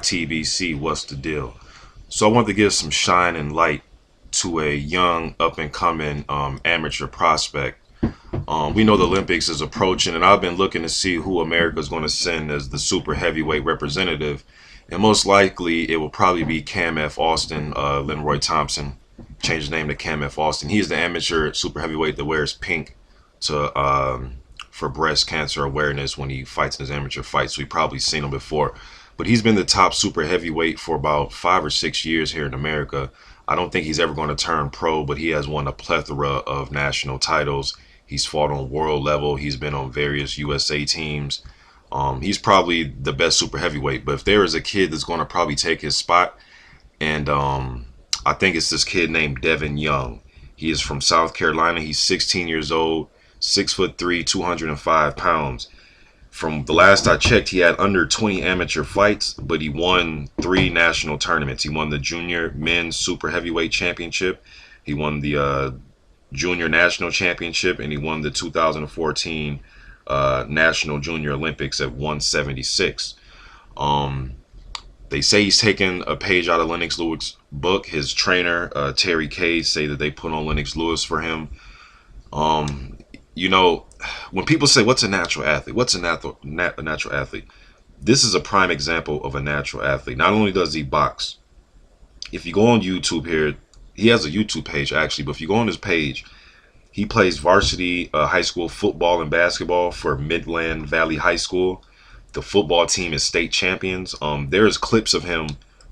TBC, what's the deal? So I want to give some shine and light to a young up and coming amateur prospect. We know the Olympics is approaching, and I've been looking to see who America is going to send as the super heavyweight representative. And most likely it will probably be Cam F. Austin, Lenroy Thompson. Changed his name to Cam F. Austin. He's the amateur super heavyweight that wears pink to for breast cancer awareness when he fights in his amateur fights. So we probably seen him before. But he's been the top super heavyweight for about 5 or 6 years here in America. I don't think he's ever going to turn pro, but he has won a plethora of national titles. He's fought on world level. He's been on various USA teams. He's probably the best super heavyweight. But if there is a kid that's going to probably take his spot, and I think it's this kid named Devon Young. He is from South Carolina. He's 16 years old, 6'3", 205 pounds. From the last I checked, he had under 20 amateur fights, but he won 3 national tournaments. He won the Junior Men's Super Heavyweight Championship. He won the Junior National Championship, and he won the 2014 National Junior Olympics at 176. They say he's taken a page out of Lennox Lewis' book. His trainer, Terry Cage, say that they put on Lennox Lewis for him. You know, when people say, what's a natural athlete? What's a natural athlete? This is a prime example of a natural athlete. Not only does he box, if you go on YouTube here, he has a YouTube page actually, but if you go on his page, he plays varsity high school football and basketball for Midland Valley High School. The football team is state champions. There's clips of him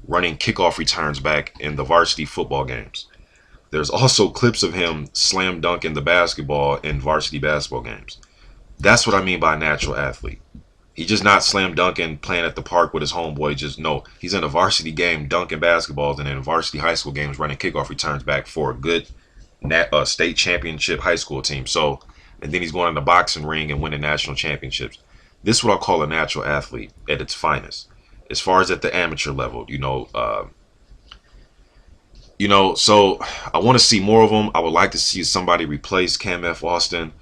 running kickoff returns back in the varsity football games. There's also clips of him slam dunking the basketball in varsity basketball games. That's what I mean by natural athlete. He's just not slam dunking, playing at the park with his homeboy. Just no, he's in a varsity game dunking basketballs, and in varsity high school games running kickoff returns back for a good state championship high school team. So, and then he's going in the boxing ring and winning national championships. This is what I call a natural athlete at its finest. As far as at the amateur level, so I want to see more of them. I would like to see somebody replace Cam F. Austin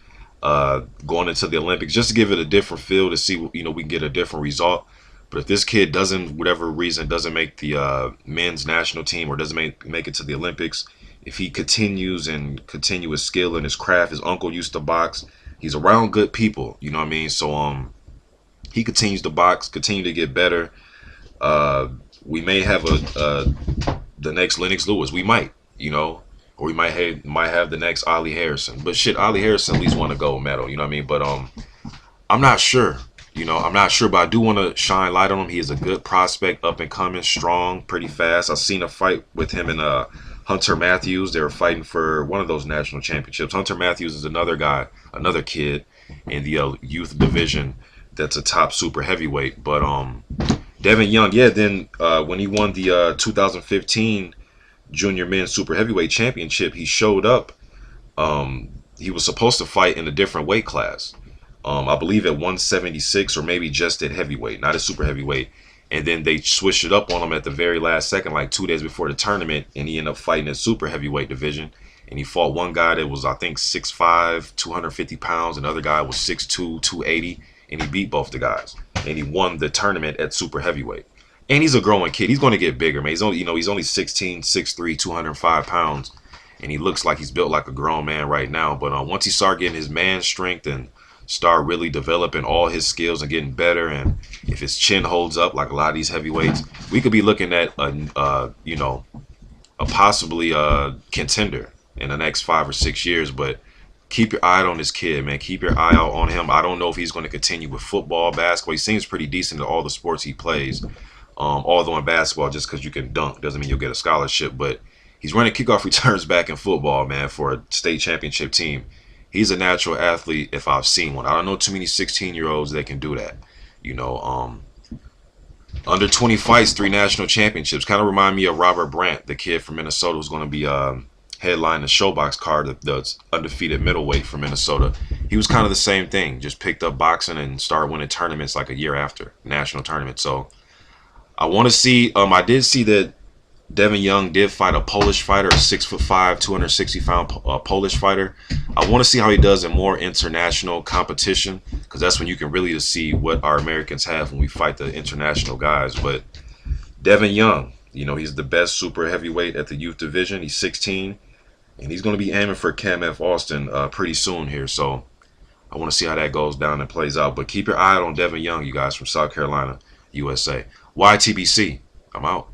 going into the Olympics, just to give it a different feel, to see, we can get a different result. But if this kid doesn't, whatever reason, doesn't make the men's national team or doesn't make it to the Olympics, if he continues his skill and his craft, his uncle used to box, he's around good people, you know what I mean? So he continues to box, continue to get better. We may have the next Lennox Lewis. We might, or we might have the next Ollie Harrison. But shit, Ollie Harrison at least won a gold medal, you know what I mean? But I'm not sure. I'm not sure, but I do want to shine light on him. He is a good prospect, up and coming, strong, pretty fast. I've seen a fight with him and Hunter Matthews. They were fighting for one of those national championships. Hunter Matthews is another guy, another kid in the youth division that's a top super heavyweight. But Devon Young, yeah, then when he won the 2015 Junior Men's Super Heavyweight Championship, he showed up. He was supposed to fight in a different weight class. I believe at 176 or maybe just at heavyweight, not at super heavyweight. And then they switched it up on him at the very last second, like 2 days before the tournament, and he ended up fighting in super heavyweight division. And he fought one guy that was, I think, 6'5", 250 pounds. Another guy was 6'2", 280. And he beat both the guys, and he won the tournament at super heavyweight. And he's a growing kid. He's going to get bigger, man. He's only 16, 6'3", 205 pounds, and he looks like he's built like a grown man right now. But once he start getting his man strength and start really developing all his skills and getting better, and if his chin holds up like a lot of these heavyweights, we could be looking at a possibly contender in the next 5 or 6 years. But keep your eye on this kid, man. Keep your eye out on him. I don't know if he's going to continue with football, basketball. He seems pretty decent at all the sports he plays. Although in basketball, just because you can dunk doesn't mean you'll get a scholarship. But he's running kickoff returns back in football, man, for a state championship team. He's a natural athlete if I've seen one. I don't know too many 16-year-olds that can do that. Under 20 fights, 3 national championships. Kind of remind me of Robert Brandt, the kid from Minnesota who's going to be headline the Showbox card, the undefeated middleweight from Minnesota. He was kind of the same thing, just picked up boxing and started winning tournaments like a year after, national tournament. So I want to see, I did see that Devon Young did fight a Polish fighter, a 6'5", 260-pound Polish fighter. I want to see how he does in more international competition, because that's when you can really see what our Americans have when we fight the international guys. But Devon Young, you know, he's the best super heavyweight at the youth division. He's 16, and he's going to be aiming for Cam F. Austin pretty soon here. So I want to see how that goes down and plays out. But keep your eye out on Devon Young, you guys, from South Carolina, USA. YTBC, I'm out.